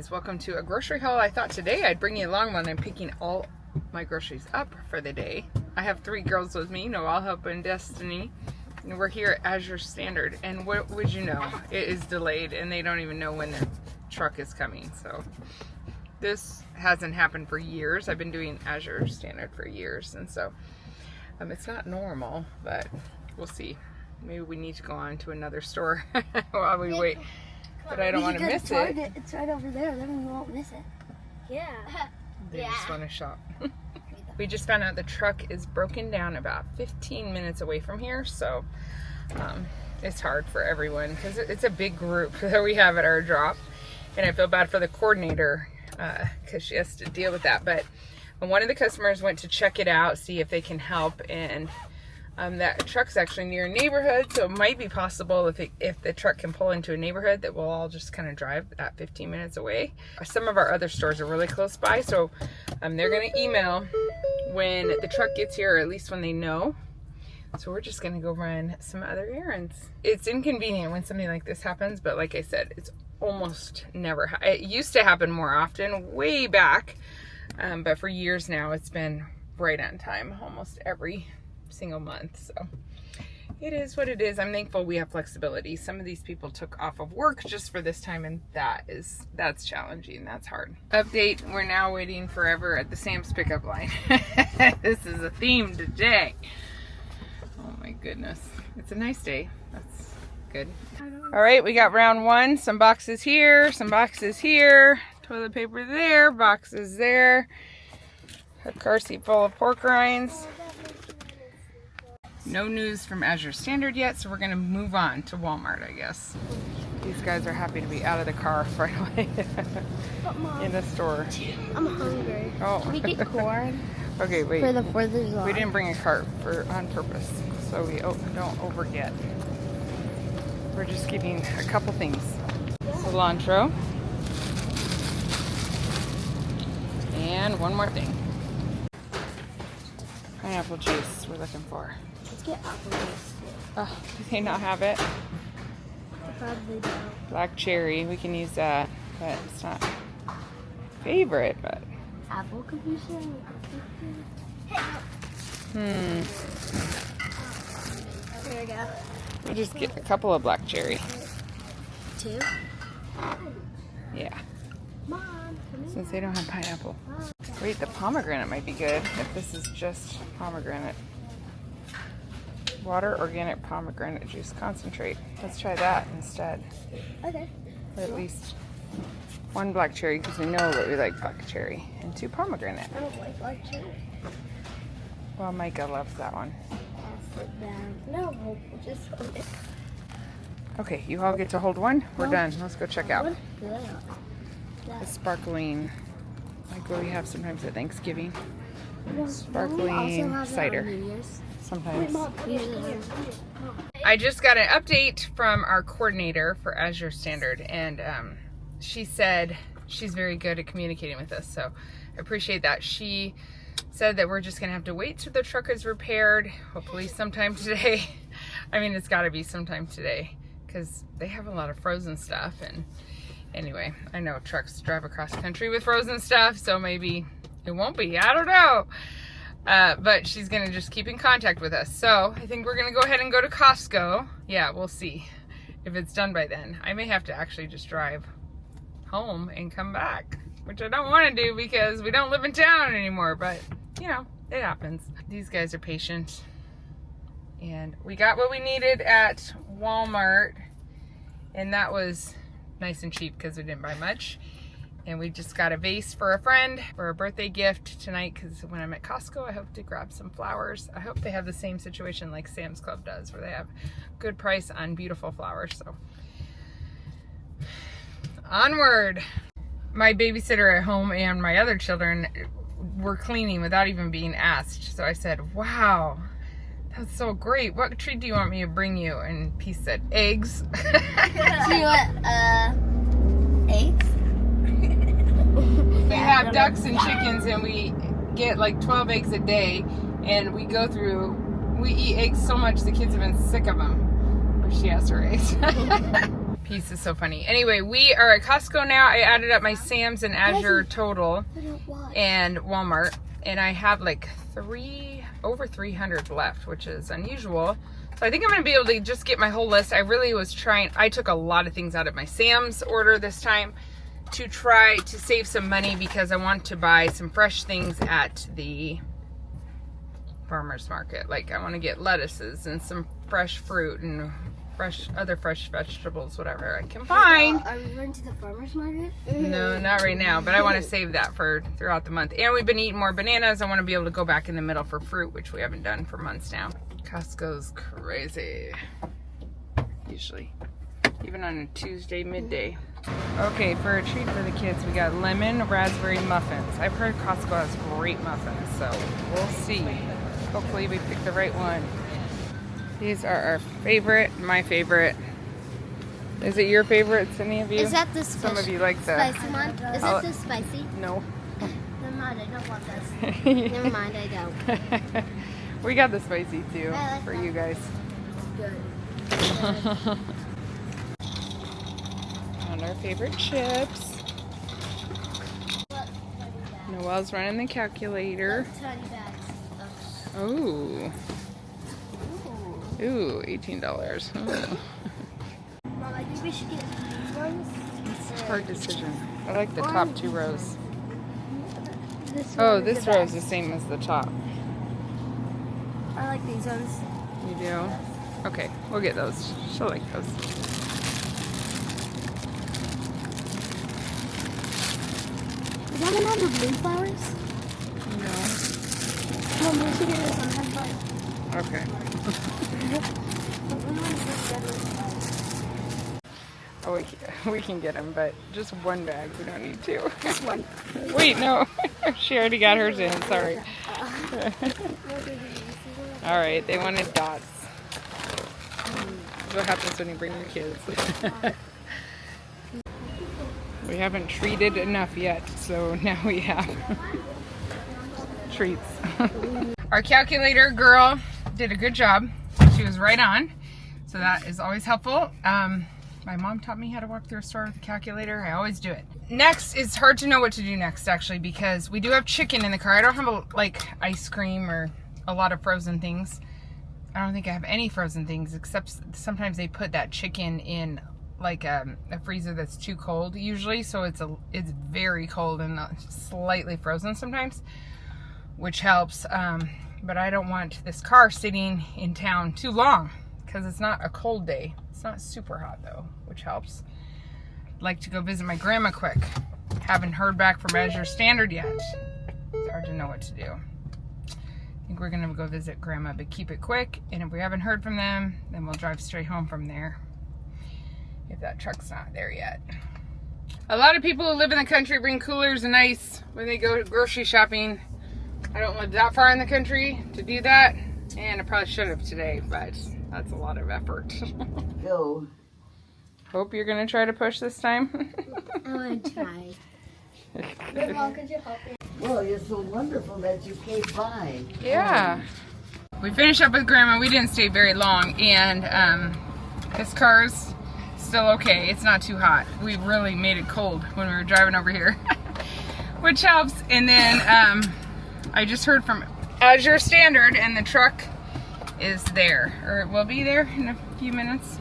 guys, welcome to a grocery haul. I thought today I'd bring you along when I'm picking all my groceries up for the day. I have 3 girls with me, Noelle, Hope, and Destiny, and we're here at Azure Standard, and what would you know, it is delayed and they don't even know when their truck is coming. So this hasn't happened for years. I've been doing Azure Standard for years, and so it's not normal, but we'll see. Maybe we need to go on to another store while we wait. But I don't want to miss it. It's right over there, then we won't miss it. Yeah. They just want to shop. We just found out the truck is broken down about 15 minutes away from here, so it's hard for everyone because it's a big group that we have at our drop, and I feel bad for the coordinator because she has to deal with that. But one of the customers went to check it out, see if they can help, and that truck's actually near a neighborhood, so it might be possible if the truck can pull into a neighborhood that we'll all just kind of drive that 15 minutes away. Some of our other stores are really close by, so they're going to email when the truck gets here, or at least when they know. So we're just going to go run some other errands. It's inconvenient when something like this happens, but like I said, it's almost never. It used to happen more often, way back, but for years now, it's been right on time, almost every single month. So it is what it is. I'm thankful we have flexibility. Some of these people took off of work just for this time, and that's challenging. That's hard. Update, we're now waiting forever at the Sam's pickup line. This is a theme today. Oh my goodness. It's a nice day. That's good. All right, we got round 1. Some boxes here, some boxes here, toilet paper there, boxes there, a car seat full of pork rinds. No news from Azure Standard yet, so we're gonna move on to Walmart, I guess. These guys are happy to be out of the car finally in the store. I'm hungry. Oh. Can we get corn? Okay, wait. For the 4th of July. We didn't bring a cart on purpose, so we don't overget. We're just getting a couple things. Cilantro. And one more thing. Pineapple juice we're looking for. Let's get apple juice. Oh, do they not have it? Probably don't. Black cherry, we can use that, but it's not favorite, but. Apple confusion? Here we go. We'll just get a couple of black cherry. 2? Yeah. Mom, Since they don't have pineapple. Wait, the pomegranate might be good if this is just pomegranate. Water organic pomegranate juice concentrate. Let's try that instead. Okay. Or at least 1 black cherry because we know that we like black cherry, and 2 pomegranate. I don't like black cherry. Well, Micah loves that one. I'll sit down. No, we'll just hold it. Okay, you all get to hold 1. We're done. Let's go check out. Good. The sparkling, like what we have sometimes at Thanksgiving. Also Sparkling have cider. New Year's. Sometimes. Usually. I just got an update from our coordinator for Azure Standard, and she said she's very good at communicating with us, so I appreciate that. She said that we're just gonna have to wait till the truck is repaired, hopefully sometime today. I mean, it's gotta be sometime today because they have a lot of frozen stuff. And anyway, I know trucks drive across country with frozen stuff, so maybe it won't be, I don't know. But she's gonna just keep in contact with us. So I think we're gonna go ahead and go to Costco. Yeah, we'll see if it's done by then. I may have to actually just drive home and come back, which I don't want to do because we don't live in town anymore, but you know, it happens. These guys are patient, and we got what we needed at Walmart, and that was nice and cheap because we didn't buy much. And we just got a vase for a friend for a birthday gift tonight, because when I'm at Costco, I hope to grab some flowers. I hope they have the same situation like Sam's Club does, where they have good price on beautiful flowers. So onward. My babysitter at home and my other children were cleaning without even being asked. So I said, wow, that's so great. What treat do you want me to bring you? And Peace said, eggs. Do you want eggs? They have ducks and chickens, and we get like 12 eggs a day, and we eat eggs so much the kids have been sick of them. But she has her eggs. Peace is so funny. Anyway, we are at Costco now. I added up my Sam's and Azure total and Walmart, and I have like over 300 left, which is unusual. So I think I'm gonna be able to just get my whole list. I really was trying, I took a lot of things out of my Sam's order this time to try to save some money because I want to buy some fresh things at the farmer's market. Like I want to get lettuces and some fresh fruit and other fresh vegetables, whatever I can find. Are we going to the farmer's market? No, not right now, but I want to save that for throughout the month. And we've been eating more bananas. I want to be able to go back in the middle for fruit, which we haven't done for months now. Costco's crazy. Usually. Even on a Tuesday midday. Okay, for a treat for the kids, we got lemon raspberry muffins. I've heard Costco has great muffins, so we'll see. Hopefully we pick the right one. These are our favorite, my favorite. Is it your favorite, any of you? Is that the Some of you like the spicy one? Is it the spicy? No. Never mind, I don't want this. Never mind, I don't. We got the spicy too like for that. you guys. Good. And our favorite chips. Noelle's running the calculator. Tiny bags. Oh. Ooh, $18. Oh. Mom, I think we should get these ones. It's a hard decision. I like the top two rows. Oh, This row is the same as the top. I like these ones. You do? Okay, we'll get those. She'll like those. Is that one have the blue flowers? No. Mom, we should get this one. Have fun. Okay. Oh, we can get them, but just one bag. We don't need two. Just one. Wait, no. She already got hers in. Sorry. All right, they wanted dots. That's what happens when you bring your kids. We haven't treated enough yet, so now we have treats. Our calculator girl did a good job. She was right on, so that is always helpful. My mom taught me how to walk through a store with a calculator. I always do it. Next, it's hard to know what to do next, actually, because we do have chicken in the car. I don't have like ice cream or a lot of frozen things. I don't think I have any frozen things, except sometimes they put that chicken in like a freezer that's too cold usually, so it's very cold and slightly frozen sometimes, which helps. But I don't want this car sitting in town too long because it's not a cold day. It's not super hot though, which helps. I'd like to go visit my grandma quick. Haven't heard back from Azure Standard yet. It's hard to know what to do. I think we're gonna go visit grandma, but keep it quick. And if we haven't heard from them, then we'll drive straight home from there. If that truck's not there yet. A lot of people who live in the country bring coolers and ice when they go grocery shopping. I don't live that far in the country to do that, and I probably should have today, but that's a lot of effort. Go. Hope you're gonna try to push this time. I'm gonna try. Mom, could you help me? Well, it's so wonderful that you came by. Yeah. We finished up with grandma. We didn't stay very long, and this car's still okay. It's not too hot. We really made it cold when we were driving over here, which helps. And then I just heard from Azure Standard, and the truck is there, or it will be there in a few minutes.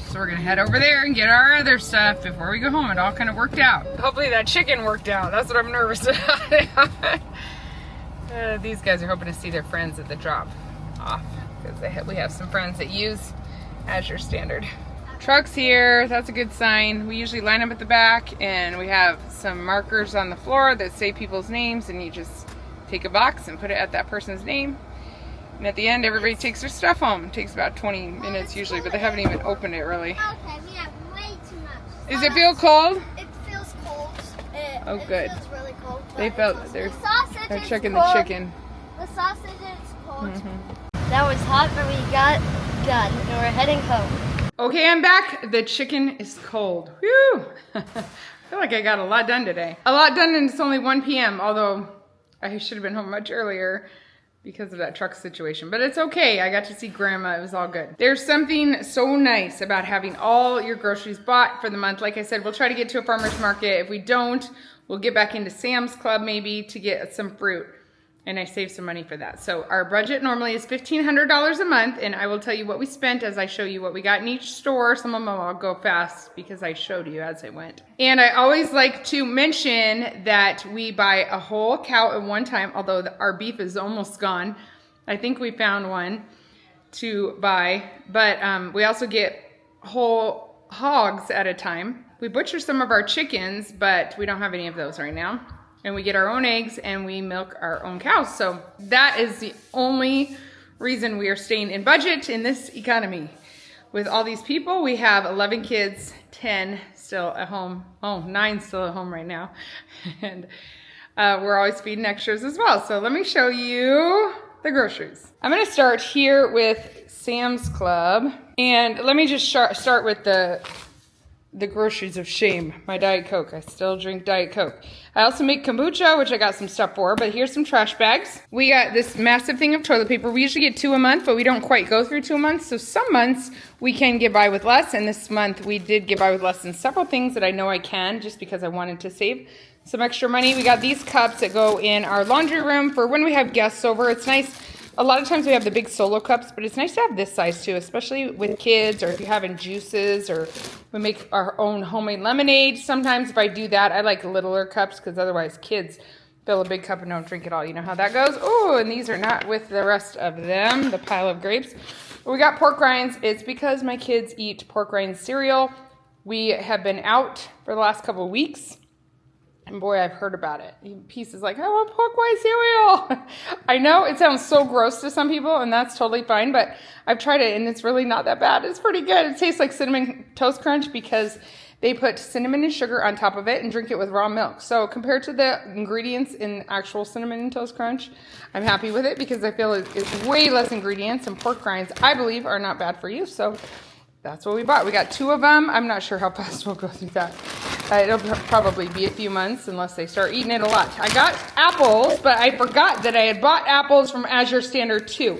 So we're gonna head over there and get our other stuff before we go home. It all kind of worked out. Hopefully that chicken worked out. That's what I'm nervous about. These guys are hoping to see their friends at the drop off because we have some friends that use Azure Standard. Truck's here. That's a good sign. We usually line up at the back, and we have some markers on the floor that say people's names, and you just take a box and put it at that person's name. And at the end, everybody takes their stuff home. It takes about 20 minutes usually, but they haven't even opened it really. Okay, we have way too much. Does it feel cold? It feels cold. Oh, good. It feels really cold. They felt they're checking the chicken. The sausage is cold. That was hot, but we got done, and we're heading home. Okay, I'm back. The chicken is cold. Whew! I feel like I got a lot done today. A lot done, and it's only 1 p.m., although I should have been home much earlier. because of that truck situation. But it's okay. I got to see Grandma. It was all good. There's something so nice about having all your groceries bought for the month. Like I said, we'll try to get to a farmer's market. If we don't, we'll get back into Sam's Club maybe to get some fruit. And I saved some money for that. So our budget normally is $1,500 a month, and I will tell you what we spent as I show you what we got in each store. Some of them I'll go fast because I showed you as I went. And I always like to mention that we buy a whole cow at one time, although our beef is almost gone. I think we found one to buy, but we also get whole hogs at a time. We butcher some of our chickens, but we don't have any of those right now. And we get our own eggs and we milk our own cows. So that is the only reason we are staying in budget in this economy. With all these people, we have 11 kids, 10 still at home. Oh, 9 still at home right now. And we're always feeding extras as well. So let me show you the groceries. I'm gonna start here with Sam's Club. And let me just start with the groceries of shame. My Diet Coke. I still drink Diet Coke. I also make kombucha, which I got some stuff for, but here's some trash bags. We got this massive thing of toilet paper. We usually get 2 a month, but we don't quite go through 2 a month. So some months we can get by with less, and this month we did get by with less than several things that I know I can just because I wanted to save some extra money. We got these cups that go in our laundry room for when we have guests over. It's nice. A lot of times we have the big solo cups, but it's nice to have this size too, especially with kids or if you're having juices, or we make our own homemade lemonade. Sometimes if I do that, I like littler cups because otherwise kids fill a big cup and don't drink it all. You know how that goes. Oh, and these are not with the rest of them, the pile of grapes. We got pork rinds. It's because my kids eat pork rind cereal. We have been out for the last couple of weeks. And boy, I've heard about it. Peace is like, I want pork rind cereal. I know it sounds so gross to some people, and that's totally fine, but I've tried it, and it's really not that bad. It's pretty good. It tastes like Cinnamon Toast Crunch because they put cinnamon and sugar on top of it and drink it with raw milk. So compared to the ingredients in actual Cinnamon and Toast Crunch, I'm happy with it because I feel it's way less ingredients, and pork rinds, I believe, are not bad for you. So that's what we bought. We got 2 of them. I'm not sure how fast we'll go through that. It'll probably be a few months unless they start eating it a lot. I got apples, but I forgot that I had bought apples from Azure Standard too,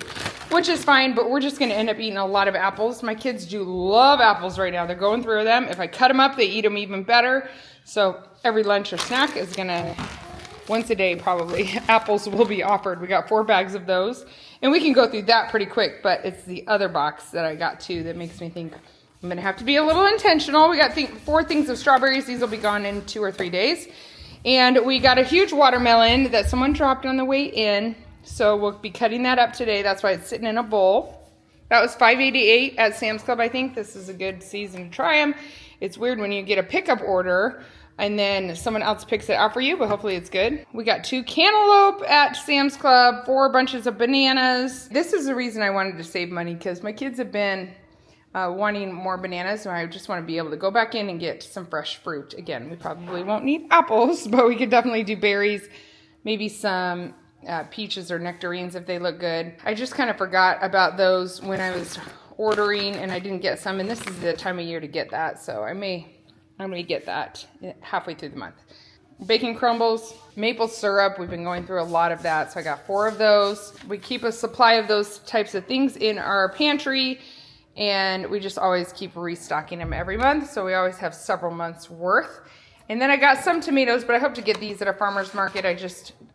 which is fine, but we're just going to end up eating a lot of apples. My kids do love apples right now. They're going through them. If I cut them up, they eat them even better. So every lunch or snack is going to, once a day probably, apples will be offered. We got 4 bags of those, and we can go through that pretty quick, but it's the other box that I got too that makes me think I'm going to have to be a little intentional. We got 4 things of strawberries. These will be gone in 2 or 3 days. And we got a huge watermelon that someone dropped on the way in. So we'll be cutting that up today. That's why it's sitting in a bowl. That was $5.88 at Sam's Club, I think. This is a good season to try them. It's weird when you get a pickup order and then someone else picks it out for you, but hopefully it's good. We got 2 cantaloupe at Sam's Club, 4 bunches of bananas. This is the reason I wanted to save money because my kids have been wanting more bananas, and I just want to be able to go back in and get some fresh fruit. Again, we probably won't need apples, but we could definitely do berries, maybe some peaches or nectarines if they look good. I just kind of forgot about those when I was ordering, and I didn't get some, and this is the time of year to get that, so I'm going to get that halfway through the month. Bacon crumbles, maple syrup. We've been going through a lot of that, so I got 4 of those. We keep a supply of those types of things in our pantry, and we just always keep restocking them every month, so we always have several months worth. And then I got some tomatoes, but I hope to get these at a farmer's market.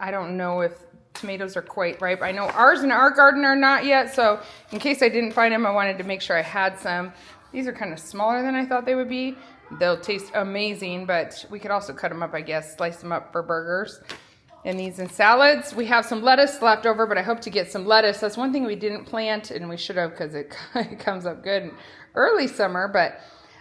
I don't know if tomatoes are quite ripe. I know ours in our garden are not yet, so in case I didn't find them, I wanted to make sure I had some. These are kind of smaller than I thought they would be. They'll taste amazing, but we could also cut them up, I guess, slice them up for burgers. And these in salads. We have some lettuce left over, but I hope to get some lettuce. That's one thing we didn't plant, and we should have because it comes up good in early summer, but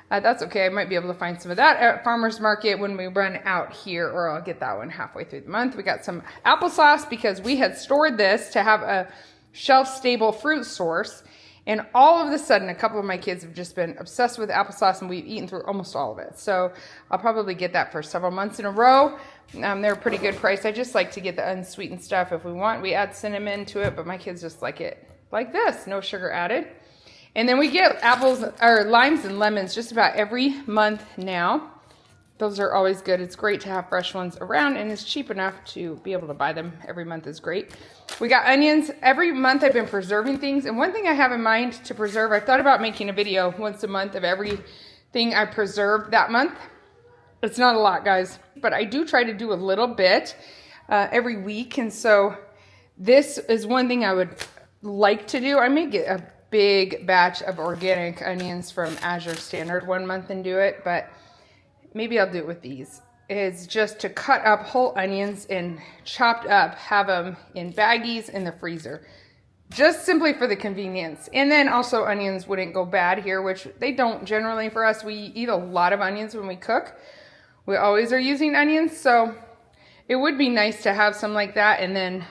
that's okay. I might be able to find some of that at farmer's market when we run out here, or I'll get that one halfway through the month. We got some applesauce because we had stored this to have a shelf-stable fruit source, and all of a sudden, a couple of my kids have just been obsessed with applesauce, and we've eaten through almost all of it. So I'll probably get that for several months in a row. They're a pretty good price. I just like to get the unsweetened stuff. If we want, we add cinnamon to it, but my kids just like it like this, no sugar added. And then we get apples or limes and lemons just about every month now. Those are always good. It's great to have fresh ones around, and it's cheap enough to be able to buy them every month is great. We got onions. Every month I've been preserving things, and one thing I have in mind to preserve, I thought about making a video once a month of everything I preserve that month. It's not a lot, guys, but I do try to do a little bit every week, and so this is one thing I would like to do. I may get a big batch of organic onions from Azure Standard one month and do it, but maybe I'll do it with these. It's just to cut up whole onions and chopped up, have them in baggies in the freezer, just simply for the convenience. And then also onions wouldn't go bad here, which they don't generally for us. We eat a lot of onions when we cook. We always are using onions, so it would be nice to have some like that and then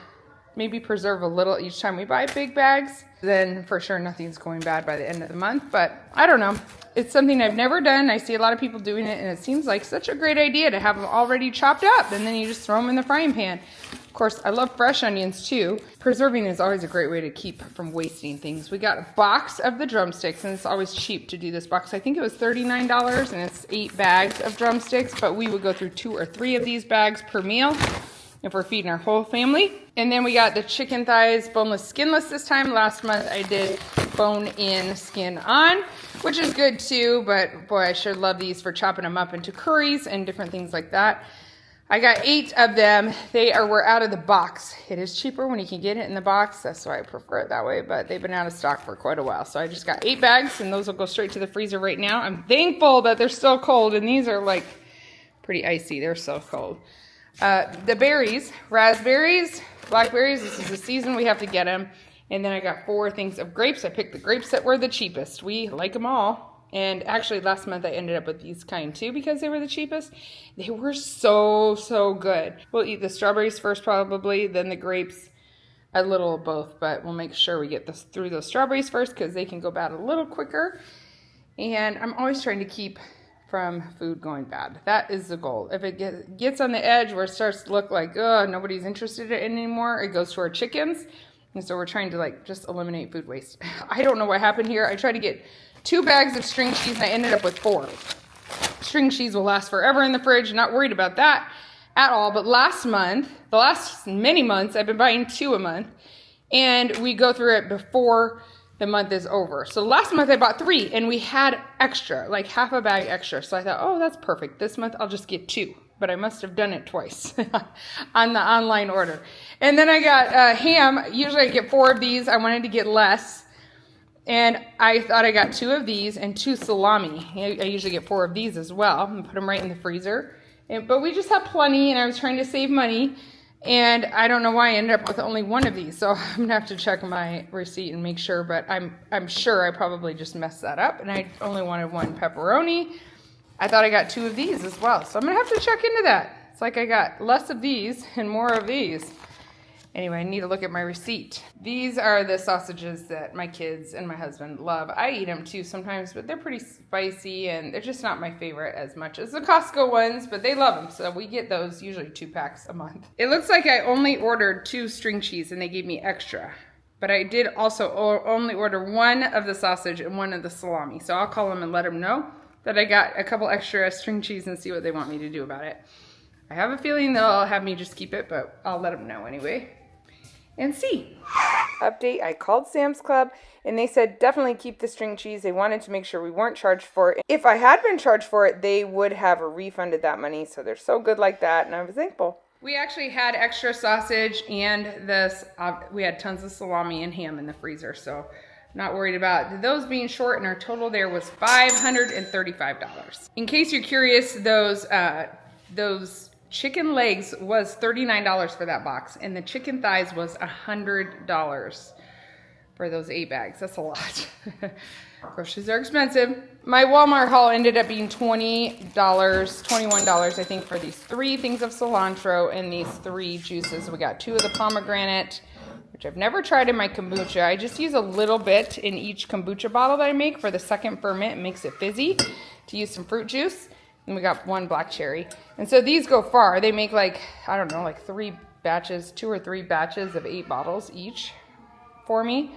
maybe preserve a little each time we buy big bags. Then for sure nothing's going bad by the end of the month, but I don't know. It's something I've never done. I see a lot of people doing it, and it seems like such a great idea to have them already chopped up, and then you just throw them in the frying pan. Of course, I love fresh onions too. Preserving is always a great way to keep from wasting things. We got a box of the drumsticks, and it's always cheap to do this box. I think it was $39, and it's 8 bags of drumsticks, but we would go through 2 or 3 of these bags per meal if we're feeding our whole family. And then we got the chicken thighs, boneless, skinless this time. Last month I did bone in, skin on, which is good too, but boy, I sure love these for chopping them up into curries and different things like that. I got 8 of them. We're out of the box. It is cheaper when you can get it in the box. That's why I prefer it that way, but they've been out of stock for quite a while. So I just got 8 bags, and those will go straight to the freezer right now. I'm thankful that they're still cold, and these are like pretty icy. They're so cold. The berries, raspberries, blackberries, this is the season we have to get them. And then I got 4 things of grapes. I picked the grapes that were the cheapest. We like them all. And actually last month I ended up with these kind too because they were the cheapest. They were so good. We'll eat the strawberries first probably, then the grapes, a little of both. But we'll make sure we get through those strawberries first because they can go bad a little quicker. And I'm always trying to keep from food going bad. That is the goal. If it gets on the edge where it starts to look like, oh, nobody's interested in it anymore, it goes to our chickens. And so we're trying to just eliminate food waste. I don't know what happened here. I tried to get 2 bags of string cheese and I ended up with 4. String cheese will last forever in the fridge. Not worried about that at all. But last month, the last many months, I've been buying 2 a month. And we go through it before the month is over. So last month I bought 3 and we had extra, like half a bag extra. So I thought, oh, that's perfect. This month I'll just get 2, but I must have done it twice on the online order. And then I got ham. Usually I get 4 of these. I wanted to get less. And I thought I got 2 of these and 2 salami. I usually get 4 of these as well and put them right in the freezer. But we just have plenty and I was trying to save money. And I don't know why I ended up with only 1 of these. So I'm going to have to check my receipt and make sure. But I'm sure I probably just messed that up. And I only wanted 1 pepperoni. I thought I got 2 of these as well. So I'm going to have to check into that. It's like I got less of these and more of these. Anyway, I need to look at my receipt. These are the sausages that my kids and my husband love. I eat them too sometimes, but they're pretty spicy and they're just not my favorite as much as the Costco ones, but they love them. So we get those, usually 2 packs a month. It looks like I only ordered 2 string cheese and they gave me extra. But I did also only order 1 of the sausage and 1 of the salami. So I'll call them and let them know that I got a couple extra string cheese and see what they want me to do about it. I have a feeling they'll have me just keep it, but I'll let them know anyway. And see. Update, I called Sam's Club and they said definitely keep the string cheese. They wanted to make sure we weren't charged for it. If I had been charged for it, they would have refunded that money. So they're so good like that and I was thankful. We actually had extra sausage and we had tons of salami and ham in the freezer. So not worried about those being short, and our total there was $535. In case you're curious, those chicken legs was $39 for that box, and the chicken thighs was $100 for those 8 bags. That's a lot. Groceries are expensive. My Walmart haul ended up being $21, I think, for these 3 things of cilantro and these 3 juices. We got 2 of the pomegranate, which I've never tried in my kombucha. I just use a little bit in each kombucha bottle that I make for the second ferment. It makes it fizzy to use some fruit juice. And we got 1 black cherry. And so these go far. They make like 3 batches, 2 or 3 batches of 8 bottles each for me.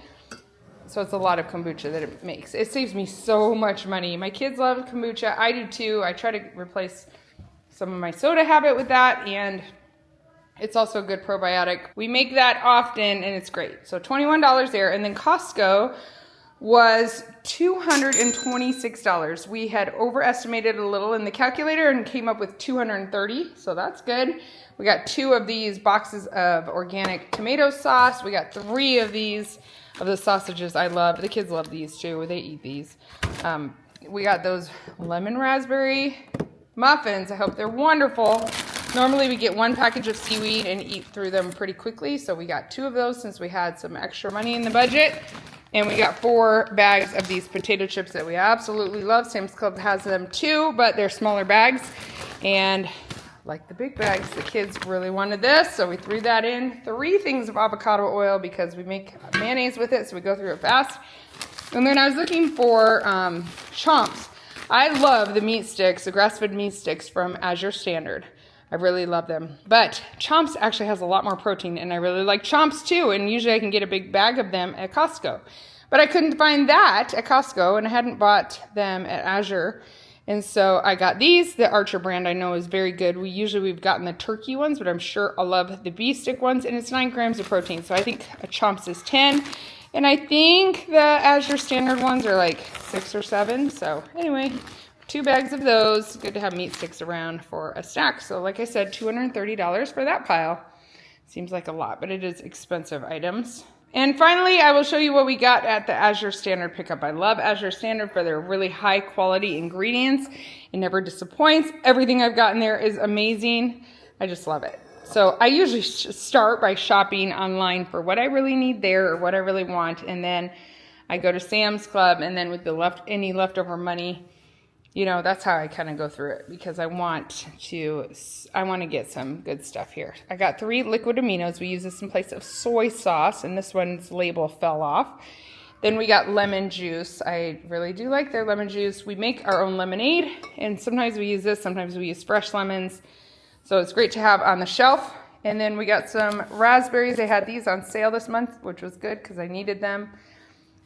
So it's a lot of kombucha that it makes. It saves me so much money. My kids love kombucha. I do too. I try to replace some of my soda habit with that, and it's also a good probiotic. We make that often and it's great. So $21 there. And then Costco was $226. We had overestimated a little in the calculator and came up with $230. So that's good. We got 2 of these boxes of organic tomato sauce. We got 3 of these of the sausages I love. The kids love these too. They eat these. We got those lemon raspberry muffins. I hope they're wonderful. Normally we get 1 package of seaweed and eat through them pretty quickly. So we got 2 of those since we had some extra money in the budget. And we got 4 bags of these potato chips that we absolutely love. Sam's Club has them too, but they're smaller bags. And like the big bags, the kids really wanted this. So we threw that in. 3 things of avocado oil because we make mayonnaise with it. So we go through it fast. And then I was looking for chomps. I love the meat sticks, the grass-fed meat sticks from Azure Standard. I really love them. But Chomps actually has a lot more protein, and I really like Chomps too, and usually I can get a big bag of them at Costco. But I couldn't find that at Costco, and I hadn't bought them at Azure. And so I got these. The Archer brand I know is very good. We've gotten the turkey ones, but I'm sure I'll love the beef stick ones, and it's 9 grams of protein. So I think a Chomps is 10. And I think the Azure Standard ones are like 6 or 7. So anyway, 2 bags of those. Good to have meat sticks around for a snack. So like I said, $230 for that pile. Seems like a lot, but it is expensive items. And finally, I will show you what we got at the Azure Standard pickup. I love Azure Standard for their really high quality ingredients. It never disappoints. Everything I've gotten there is amazing. I just love it. So I usually start by shopping online for what I really need there or what I really want. And then I go to Sam's Club, and then with any leftover money, you know, that's how I kind of go through it because I want to get some good stuff here. I got 3 liquid aminos. We use this in place of soy sauce, and this one's label fell off. Then we got lemon juice. I really do like their lemon juice. We make our own lemonade, and sometimes we use this, sometimes we use fresh lemons. So it's great to have on the shelf. And then we got some raspberries. They had these on sale this month, which was good because I needed them.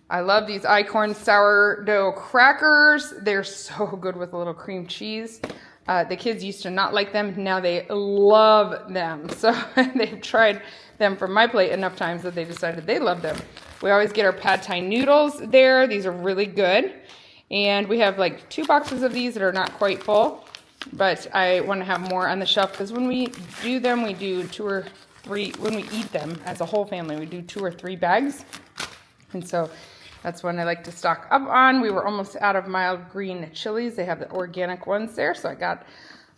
I love these Icorn sourdough crackers. They're so good with a little cream cheese. The kids used to not like them. Now they love them. So they've tried them from my plate enough times that they decided they love them. We always get our pad thai noodles there. These are really good. And we have like 2 boxes of these that are not quite full. But I want to have more on the shelf because when we do them, we do 2 or 3. When we eat them as a whole family, we do 2 or 3 bags. And so that's when I like to stock up on. We were almost out of mild green chilies. They have the organic ones there. So I got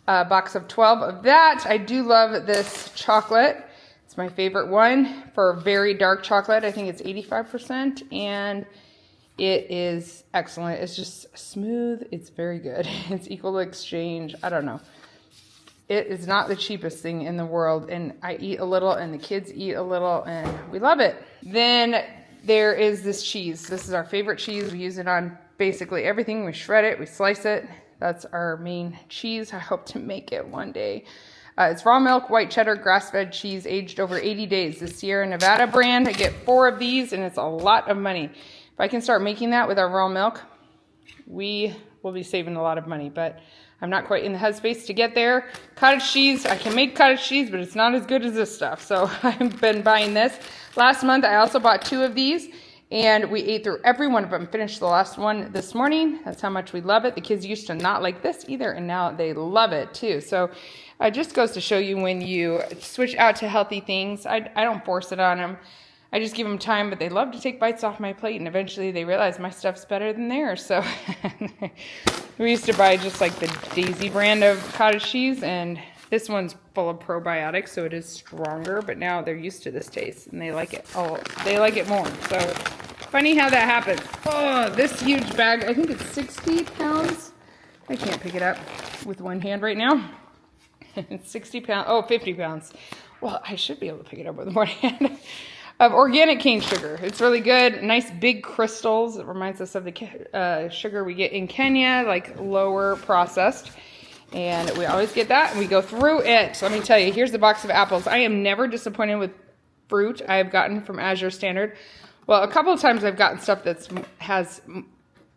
a box of 12 of that. I do love this chocolate. It's my favorite one for very dark chocolate. I think it's 85%. And it is excellent. It's just smooth. It's very good. It's equal to exchange. I don't know. It is not the cheapest thing in the world. And I eat a little and the kids eat a little and we love it. Then there is this cheese. This is our favorite cheese. We use it on basically everything. We shred it. We slice it. That's our main cheese. I hope to make it one day. It's raw milk, white cheddar, grass-fed cheese aged over 80 days. The Sierra Nevada brand. I get 4 of these and it's a lot of money. If I can start making that with our raw milk, we will be saving a lot of money, but I'm not quite in the headspace to get there. Cottage cheese, I can make cottage cheese, but it's not as good as this stuff, so I've been buying this. Last month, I also bought 2 of these, and we ate through every one of them. Finished the last one this morning. That's how much we love it. The kids used to not like this either, and now they love it too. So it just goes to show you when you switch out to healthy things, I don't force it on them. I just give them time, but they love to take bites off my plate, and eventually they realize my stuff's better than theirs. So we used to buy just like the Daisy brand of cottage cheese, and this one's full of probiotics, so it is stronger, but now they're used to this taste, and they like it. Oh, they like it more. So funny how that happens. Oh, this huge bag, I think it's 60 pounds. I can't pick it up with one hand right now. It's 60 pounds. Oh, 50 pounds. Well, I should be able to pick it up with one hand. Of organic cane sugar. It's really good. Nice big crystals. It reminds us of the sugar we get in Kenya, like lower processed. And we always get that, and we go through it. So let me tell you, here's the box of apples. I am never disappointed with fruit I have gotten from Azure Standard. Well, a couple of times I've gotten stuff that has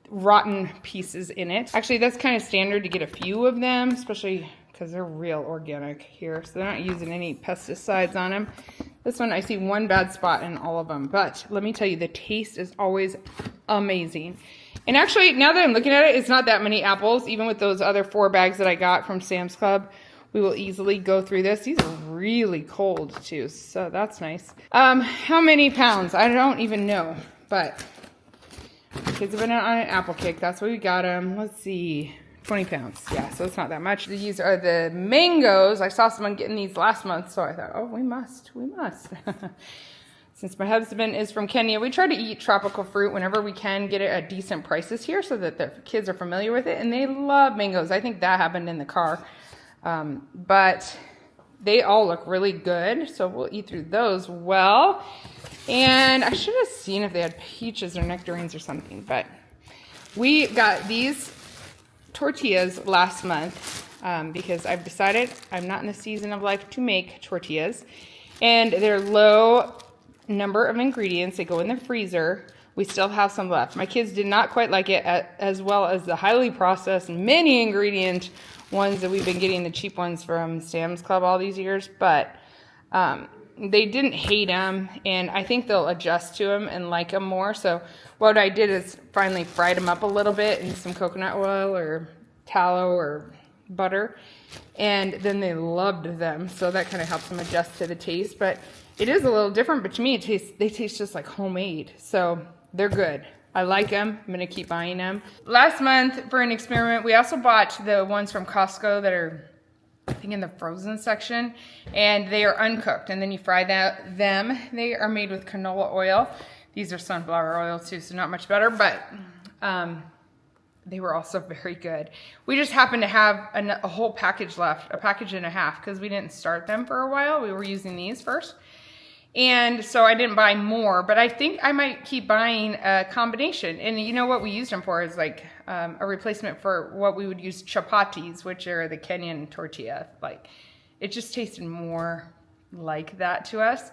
rotten pieces in it. Actually, that's kind of standard to get a few of them, especially because they're real organic here. So they're not using any pesticides on them. This one, I see one bad spot in all of them. But let me tell you, the taste is always amazing. And actually, now that I'm looking at it, it's not that many apples. Even with those other 4 bags that I got from Sam's Club, we will easily go through this. These are really cold too, so that's nice. How many pounds? I don't even know, but kids have been on an apple kick. That's why we got them. Let's see, 20 pounds. Yeah, so it's not that much. These are the mangoes. I saw someone getting these last month, so I thought, oh, we must. Since my husband is from Kenya, we try to eat tropical fruit whenever we can, get it at decent prices here so that the kids are familiar with it, and they love mangoes. I think that happened in the car. But they all look really good, so we'll eat through those well. And I should have seen if they had peaches or nectarines or something, but we got these tortillas last month because I've decided I'm not in the season of life to make tortillas, and they're low number of ingredients. They go in the freezer. We still have some left. My kids did not quite like it as well as the highly processed, many ingredient ones that we've been getting, the cheap ones from Sam's Club all these years, but they didn't hate them, and I think they'll adjust to them and like them more. So what I did is finally fried them up a little bit in some coconut oil or tallow or butter, and then they loved them, so that kind of helps them adjust to the taste. But it is a little different, but to me they taste just like homemade, so they're good. I like them. I'm going to keep buying them. Last month, for an experiment, we also bought the ones from Costco that are, I think, in the frozen section, and they are uncooked, and then you fry them. They are made with canola oil. These are sunflower oil too, so not much better, but they were also very good. We just happened to have a whole package left, a package and a half, because we didn't start them for a while. We were using these first. And so I didn't buy more, but I think I might keep buying a combination. And you know what we used them for is like a replacement for what we would use chapatis, which are the Kenyan tortilla. Like, it just tasted more like that to us,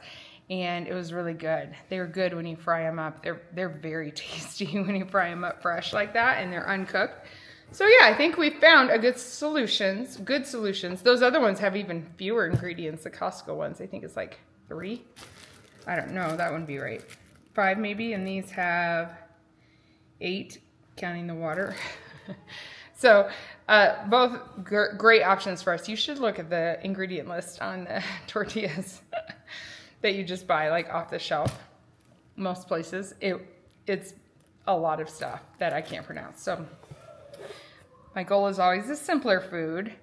and it was really good. They were good when you fry them up. They're very tasty when you fry them up fresh like that, and they're uncooked. So yeah, I think we found a good solutions. Those other ones have even fewer ingredients. The Costco ones, I think it's like 3. I don't know, that wouldn't be right. 5 maybe, and these have 8, counting the water. So both great options for us. You should look at the ingredient list on the tortillas that you just buy like off the shelf. Most places, it's a lot of stuff that I can't pronounce. So my goal is always a simpler food.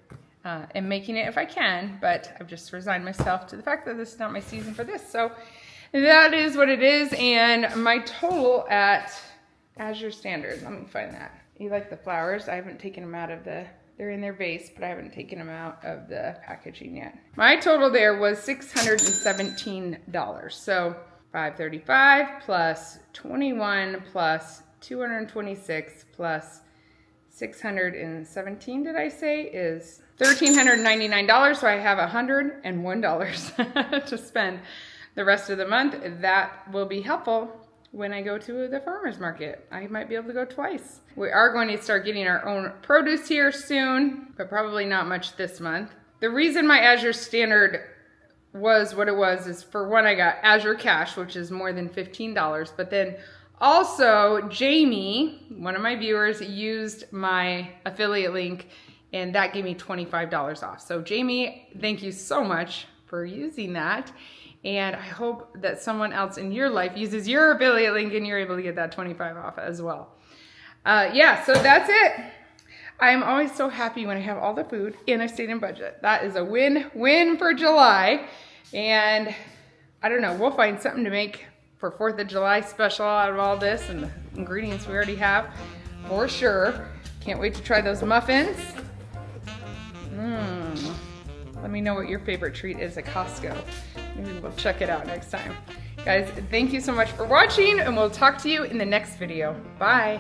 And making it if I can, but I've just resigned myself to the fact that this is not my season for this. So that is what it is. And my total at Azure Standard, let me find that. You like the flowers? I haven't taken them out of they're in their vase, but I haven't taken them out of the packaging yet. My total there was $617. So $535 plus 21 plus 226 plus 617, did I say, is $1,399, so I have $101 to spend the rest of the month. That will be helpful when I go to the farmer's market. I might be able to go twice. We are going to start getting our own produce here soon, but probably not much this month. The reason my Azure Standard was what it was is, for one, I got Azure Cash, which is more than $15, but then also Jamie, one of my viewers, used my affiliate link, and that gave me $25 off. So Jamie, thank you so much for using that. And I hope that someone else in your life uses your affiliate link and you're able to get that 25 off as well. Yeah, so that's it. I'm always so happy when I have all the food and I stayed in budget. That is a win for July. And I don't know, we'll find something to make for 4th of July special out of all this and the ingredients we already have for sure. Can't wait to try those muffins. Let me know what your favorite treat is at Costco. Maybe we'll check it out next time. Guys, thank you so much for watching, and we'll talk to you in the next video. Bye.